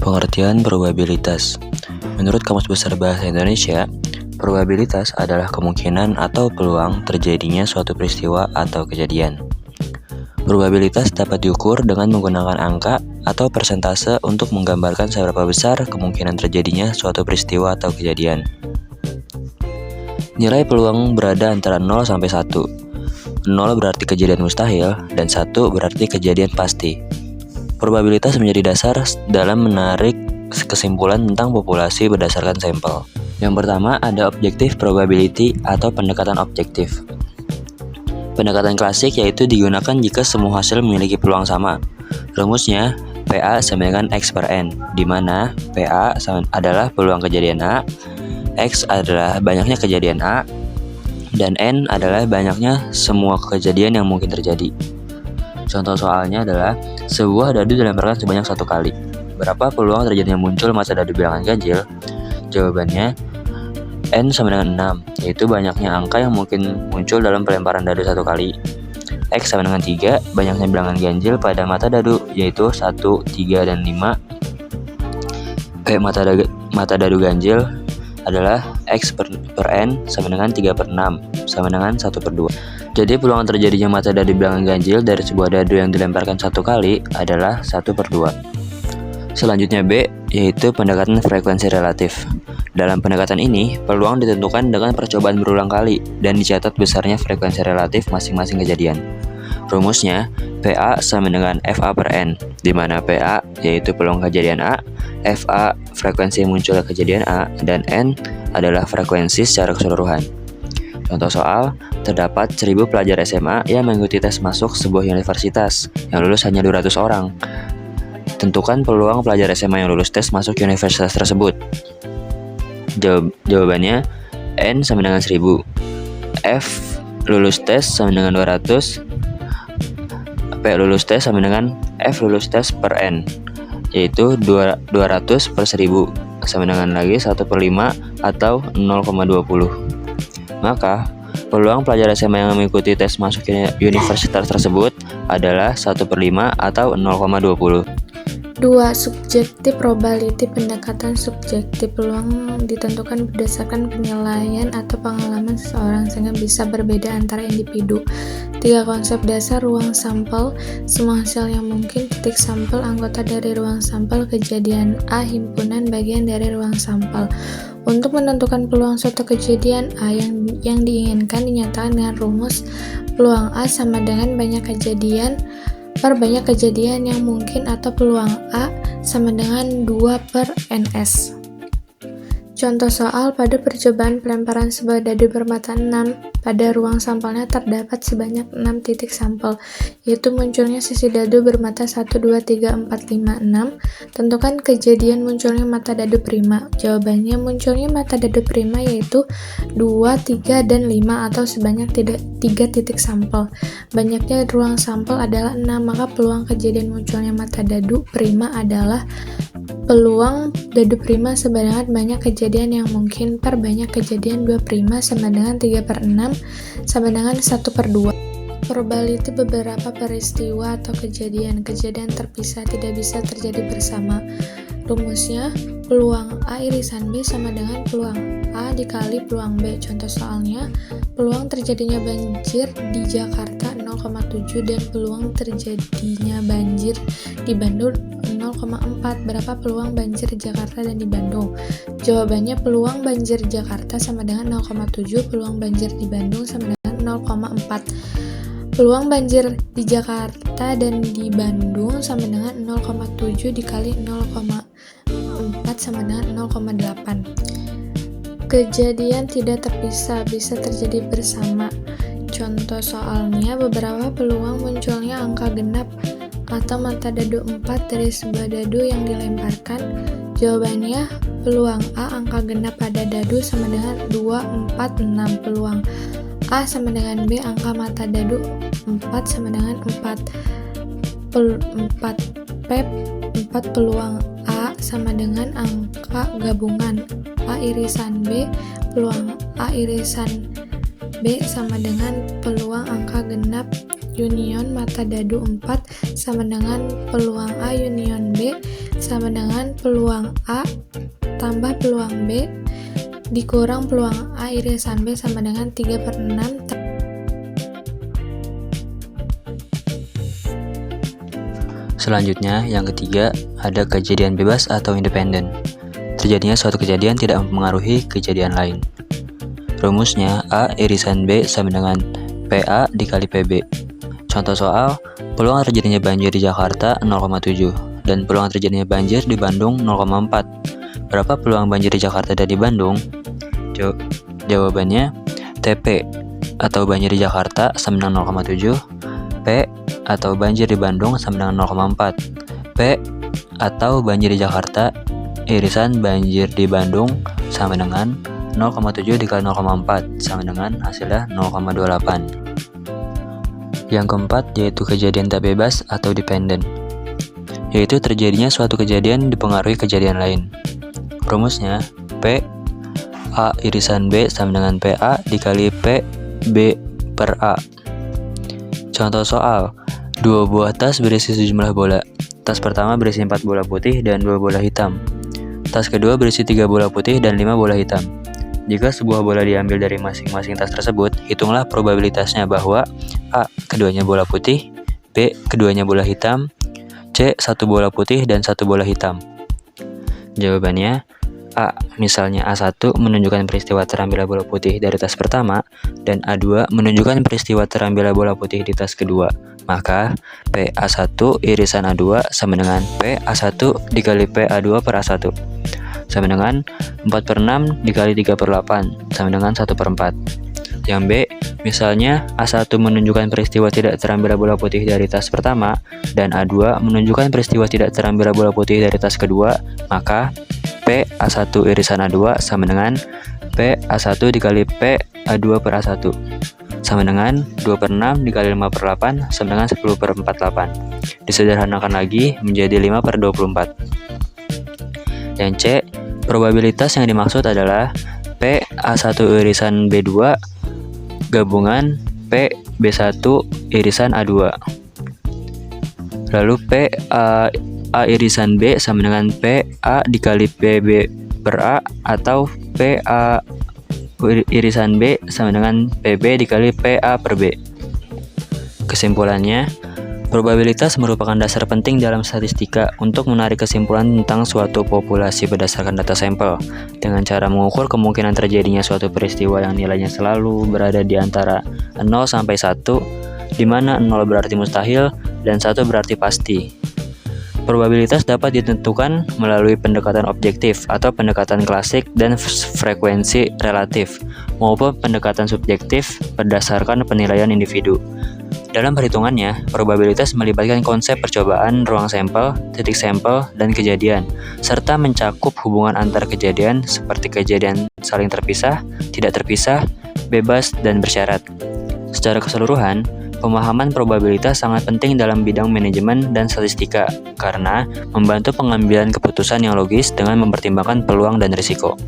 Pengertian probabilitas. Menurut Kamus Besar Bahasa Indonesia, probabilitas adalah kemungkinan atau peluang terjadinya suatu peristiwa atau kejadian. Probabilitas dapat diukur dengan menggunakan angka atau persentase untuk menggambarkan seberapa besar kemungkinan terjadinya suatu peristiwa atau kejadian. Nilai peluang berada antara 0 sampai 1. 0 berarti kejadian mustahil dan 1 berarti kejadian pasti. Probabilitas menjadi dasar dalam menarik kesimpulan tentang populasi berdasarkan sampel. Yang pertama ada objective probability atau pendekatan objektif. Pendekatan klasik yaitu digunakan jika semua hasil memiliki peluang sama. Rumusnya PA sama dengan X per N, di mana PA adalah peluang kejadian A, X adalah banyaknya kejadian A, dan N adalah banyaknya semua kejadian yang mungkin terjadi. Contoh soalnya adalah sebuah dadu dilemparkan sebanyak 1 kali. Berapa peluang terjadinya muncul mata dadu bilangan ganjil? Jawabannya N sama dengan 6, yaitu banyaknya angka yang mungkin muncul dalam pelemparan dadu 1 kali. X sama dengan 3, banyaknya bilangan ganjil pada mata dadu, yaitu 1, 3, dan 5. Mata dadu ganjil adalah X per N sama dengan 3 per 6, sama dengan 1 per 2. Jadi peluang terjadinya mata dadu bilangan ganjil dari sebuah dadu yang dilemparkan 1 kali adalah 1 per 2. Selanjutnya B, yaitu pendekatan frekuensi relatif. Dalam pendekatan ini, peluang ditentukan dengan percobaan berulang kali dan dicatat besarnya frekuensi relatif masing-masing kejadian. Rumusnya, PA sama dengan FA per N, di mana PA yaitu peluang kejadian A, FA frekuensi munculnya kejadian A, dan N adalah frekuensi secara keseluruhan. Contoh soal, terdapat 1000 pelajar SMA yang mengikuti tes masuk sebuah universitas yang lulus hanya 200 orang. Tentukan peluang pelajar SMA yang lulus tes masuk universitas tersebut. Jawabannya N sama dengan 1000, F lulus tes sama dengan 200, P lulus tes sama dengan F lulus tes per N, yaitu 200 per 1000 sama dengan lagi 1 per 5 atau 0,20. Maka peluang pelajar SMA yang mengikuti tes masuk universitas tersebut adalah 1 per 5 atau 0,20. 2. Subjektif probability. Pendekatan subjektif. Peluang ditentukan berdasarkan penilaian atau pengalaman seseorang sehingga bisa berbeda antara individu. 3. Konsep dasar ruang sampel. Semua hasil yang mungkin, titik sampel, anggota dari ruang sampel, kejadian A, himpunan bagian dari ruang sampel. Untuk menentukan peluang suatu kejadian A yang diinginkan dinyatakan dengan rumus peluang A sama dengan banyak kejadian per banyak kejadian yang mungkin atau peluang A sama dengan 2 per NS. Contoh soal, pada percobaan pelemparan sebuah dadu bermata 6, pada ruang sampelnya terdapat sebanyak 6 titik sampel, yaitu munculnya sisi dadu bermata 1, 2, 3, 4, 5, 6. Tentukan kejadian munculnya mata dadu prima. Jawabannya munculnya mata dadu prima yaitu 2, 3, dan 5 atau sebanyak 3 titik sampel. Banyaknya ruang sampel adalah 6, maka peluang kejadian munculnya mata dadu prima adalah peluang dadu prima sama dengan banyak kejadian yang mungkin per banyak kejadian 2 prima sama dengan 3 per 6 sama dengan 1 per 2. Probability beberapa peristiwa atau kejadian terpisah tidak bisa terjadi bersama. Rumusnya, peluang A irisan B sama dengan peluang A dikali peluang B. Contoh soalnya, peluang terjadinya banjir di Jakarta 0,7 dan peluang terjadinya banjir di Bandung 0,4. Berapa peluang banjir di Jakarta dan di Bandung? Jawabannya peluang banjir di Jakarta sama dengan 0,7, peluang banjir di Bandung sama dengan 0,4. Peluang banjir di Jakarta dan di Bandung sama dengan 0,7 dikali 0,4 sama dengan 0,8. Kejadian tidak terpisah bisa terjadi bersama. Contoh soalnya, beberapa peluang munculnya angka genap atau mata dadu 4 dari sebuah dadu yang dilemparkan. Jawabannya peluang A angka genap pada dadu sama dengan 2, 4, 6. Peluang A sama dengan B angka mata dadu 4 sama dengan 4. 4 peluang A sama dengan angka gabungan A irisan B. Peluang A irisan B sama dengan peluang angka genap union mata dadu 4 sama dengan peluang A union B sama dengan peluang A tambah peluang B dikurang peluang A irisan B sama dengan 3/6. Selanjutnya, yang ketiga, ada kejadian bebas atau independen. Terjadinya suatu kejadian tidak mempengaruhi kejadian lain. Rumusnya, A irisan B sama dengan PA dikali PB. Contoh soal, peluang terjadinya banjir di Jakarta 0,7 dan peluang terjadinya banjir di Bandung 0,4. Berapa peluang banjir di Jakarta dan di Bandung? Jawabannya, TP atau banjir di Jakarta sama dengan 0,7, P atau banjir di Bandung sama dengan 0,4. P atau banjir di Jakarta irisan banjir di Bandung sama dengan 0,7 dikali 0,4 sama dengan hasilnya 0,28. Yang keempat yaitu kejadian tak bebas atau dependen, yaitu terjadinya suatu kejadian dipengaruhi kejadian lain. Rumusnya, P A irisan B sama dengan PA dikali P B per A. Contoh soal, 2 buah tas berisi sejumlah bola. Tas pertama berisi 4 bola putih dan 2 bola hitam. Tas kedua berisi 3 bola putih dan 5 bola hitam. Jika sebuah bola diambil dari masing-masing tas tersebut, hitunglah probabilitasnya bahwa A. Keduanya bola putih, B. Keduanya bola hitam, C. 1 bola putih dan 1 bola hitam. Jawabannya, A. Misalnya A1 menunjukkan peristiwa terambilnya bola putih dari tas pertama dan A2 menunjukkan peristiwa terambilnya bola putih di tas kedua. Maka PA1 irisan A2 sama dengan PA1 dikali PA2 per A1 sama dengan 4/6 dikali 3/8 sama dengan 1/4. Yang B, misalnya A1 menunjukkan peristiwa tidak terambilnya bola putih dari tas pertama dan A2 menunjukkan peristiwa tidak terambilnya bola putih dari tas kedua, maka PA1 irisan A2 sama dengan PA1 dikali PA2 per A1 sama dengan 2/6 dikali 5/8 sama dengan 10/48. Disederhanakan lagi menjadi 5/24. Yang C, probabilitas yang dimaksud adalah PA1 irisan B2 gabungan PB1 irisan A2. Lalu A irisan B sama dengan PA dikali PB per A atau PA irisan B sama dengan PB dikali PA per B. Kesimpulannya, probabilitas merupakan dasar penting dalam statistika untuk menarik kesimpulan tentang suatu populasi berdasarkan data sampel dengan cara mengukur kemungkinan terjadinya suatu peristiwa yang nilainya selalu berada di antara 0 sampai 1, di mana 0 berarti mustahil dan 1 berarti pasti. Probabilitas dapat ditentukan melalui pendekatan objektif atau pendekatan klasik dan frekuensi relatif, maupun pendekatan subjektif berdasarkan penilaian individu. Dalam perhitungannya, probabilitas melibatkan konsep percobaan, ruang sampel, titik sampel, dan kejadian, serta mencakup hubungan antar kejadian seperti kejadian saling terpisah, tidak terpisah, bebas, dan bersyarat. Secara keseluruhan, pemahaman probabilitas sangat penting dalam bidang manajemen dan statistika karena membantu pengambilan keputusan yang logis dengan mempertimbangkan peluang dan risiko.